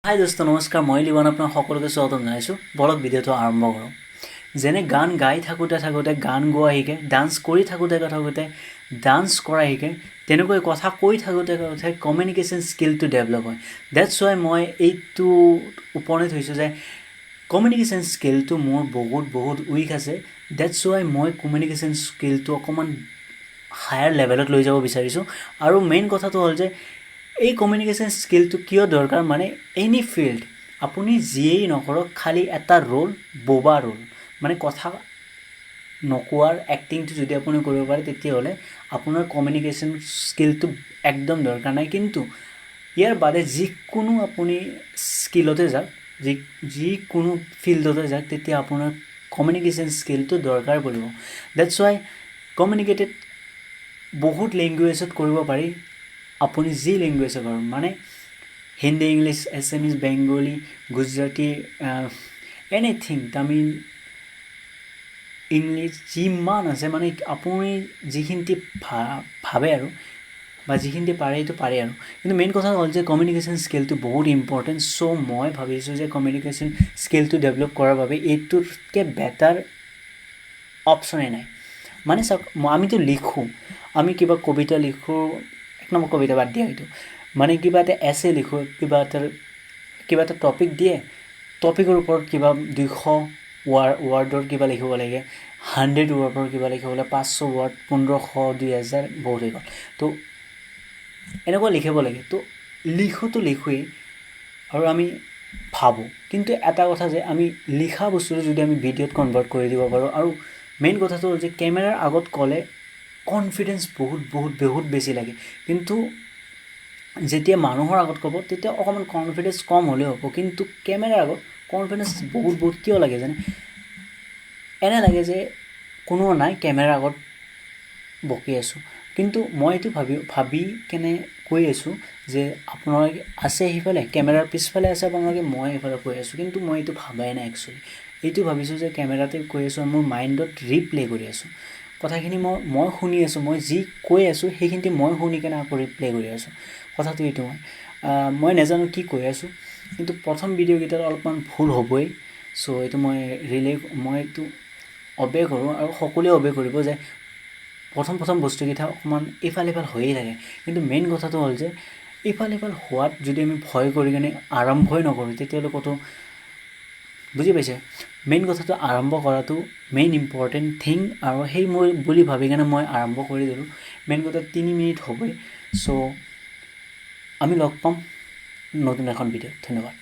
হাই দোস্ত নমস্কাৰ, মই লিবন আপোনাক সকলোকে স্বাগতম জনাইছোঁ। বলক ভিডিঅ'টো আৰম্ভ কৰোঁ। যেনে গান গাই থাকোঁতে গান গোৱা শিকে, ডান্স কৰি থাকোঁতে ডান্স কৰা শিকে, তেনেকৈ কথা কৈ থাকোঁতে কমিউনিকেশ্যন স্কিলটো ডেভেলপ হয়। ডেটছ ৱাই মই এইটো উপনীত হৈছোঁ যে কমিউনিকেশ্যন স্কিলটো মোৰ বহুত উইক আছে। ডেটছ ৱাই মই কমিউনিকেশ্যন স্কিলটো অকণমান হায়াৰ লেভেলত লৈ যাব বিচাৰিছোঁ। আৰু মেইন কথাটো হ'ল যে এই কমিউনিকেশ্যন স্কিলটো কিয় দৰকাৰ, মানে এনি ফিল্ড আপুনি যিয়েই নকৰক, খালি এটা ৰোল, বোবা ৰোল, মানে কথা নকোৱাৰ এক্টিংটো যদি আপুনি কৰিব পাৰে, তেতিয়াহ'লে আপোনাৰ কমিউনিকেশ্যন স্কিলটো একদম দৰকাৰ নাই। কিন্তু ইয়াৰ বাদে যিকোনো আপুনি স্কিলতে যাওক, যিকোনো ফিল্ডতে যাওক, তেতিয়া আপোনাৰ কমিউনিকেশ্যন স্কিলটো দৰকাৰ পৰিব। ডেটছ ৱাই কমিউনিকেটেড বহুত লেংগুৱেজত কৰিব পাৰি, আপুনি যি লেংগুৱেজে কৰক, মানে Hindi, English, Assamese, Bengali, Gujarati, anything, Tamil, English, যিমান আছে, মানে আপুনি যিখিনি ভাবে আৰু বা যিখিনি পাৰে সেইটো পাৰে আৰু। কিন্তু মেইন কথা হ'ল যে কমিউনিকেশ্যন স্কিলটো বহুত ইম্পৰ্টেণ্ট। চ' মই ভাবিছোঁ যে কমিউনিকেশ্যন স্কিলটো ডেভেলপ কৰাৰ বাবে এইটোতকৈ বেটাৰ অপশ্যনেই নাই। মানে চাওক, আমিতো লিখোঁ, আমি কিবা কবিতা লিখোঁ, এক নম্বৰ কবিতা বাদ দিয়া সেইটো, মানে কিবা এটা এছে লিখোঁ, কিবা এটা টপিক দিয়ে, টপিকৰ ওপৰত কিবা 200 ৱাৰ্ডৰ কিবা লিখিব লাগে, 100 ৱাৰ্ডৰ কিবা লিখিব লাগে, 500 ৱাৰ্ড, 1500, 2000 বহুত হৈ গ'ল। তো এনেকুৱা লিখিব লাগে। তো লিখোঁৱেই আৰু আমি ভাবোঁ, কিন্তু এটা কথা যে আমি লিখা বস্তুটো যদি আমি ভিডিঅ'ত কনভাৰ্ট কৰি দিব পাৰোঁ। আৰু মেইন কথাটো হ'ল যে কেমেৰাৰ আগত ক'লে কনফিডেঞ্চ বহুত বেছি লাগে, কিন্তু যেতিয়া মানুহৰ আগত ক'ব তেতিয়া অকণমান কনফিডেঞ্চ কম হ'লেও হ'ব। কিন্তু কেমেৰাৰ আগত কনফিডেঞ্চ বহুত কিয় লাগে জানে? এনে লাগে যে কোনো নাই, কেমেৰাৰ আগত বকি আছোঁ। কিন্তু মই এইটো ভাবি কেনে কৈ আছোঁ যে আপোনালোকে আছে সিফালে, কেমেৰাৰ পিছফালে আছে আপোনালোকে, মই এইফালে কৈ আছোঁ, কিন্তু মই এইটো ভাবাই নাই একচুৱেলি। এইটো ভাবিছোঁ যে কেমেৰাতে কৈ আছোঁ আৰু মোৰ মাইণ্ডত ৰিপ্লে কৰি আছোঁ কথাখিনি। মই শুনি আছোঁ, মই যি কৈ আছোঁ সেইখিনি মই শুনি কেনে আকৌ ৰিপ্লে কৰি আছোঁ। কথাটো এইটো মই নাজানো কি কৈ আছোঁ, কিন্তু প্ৰথম ভিডিঅ'কেইটাত অলপমান ভুল হ'বই। চ' এইটো মই এইটো অবে কৰোঁ, আৰু সকলোৱে অবে কৰিব যে প্ৰথম বস্তুকেইটা অকণমান ইফাল সিফাল হৈয়ে থাকে। কিন্তু মেইন কথাটো হ'ল যে ইফাল সিফাল হোৱাত যদি আমি ভয় কৰি কেনে আৰম্ভই নকৰোঁ, তেতিয়াহ'লে ক'তো, বুজি পাইছে? মেইন কথাটো আৰম্ভ কৰাটো মেইন ইম্পৰ্টেণ্ট থিং, আৰু সেই মই বুলি ভাবি কেনে মই আৰম্ভ কৰি দিলোঁ। মেইন কথা 3 মিনিট হ'বই। চ' আমি লগ পাম নতুন এখন ভিডিঅ'ত। ধন্যবাদ।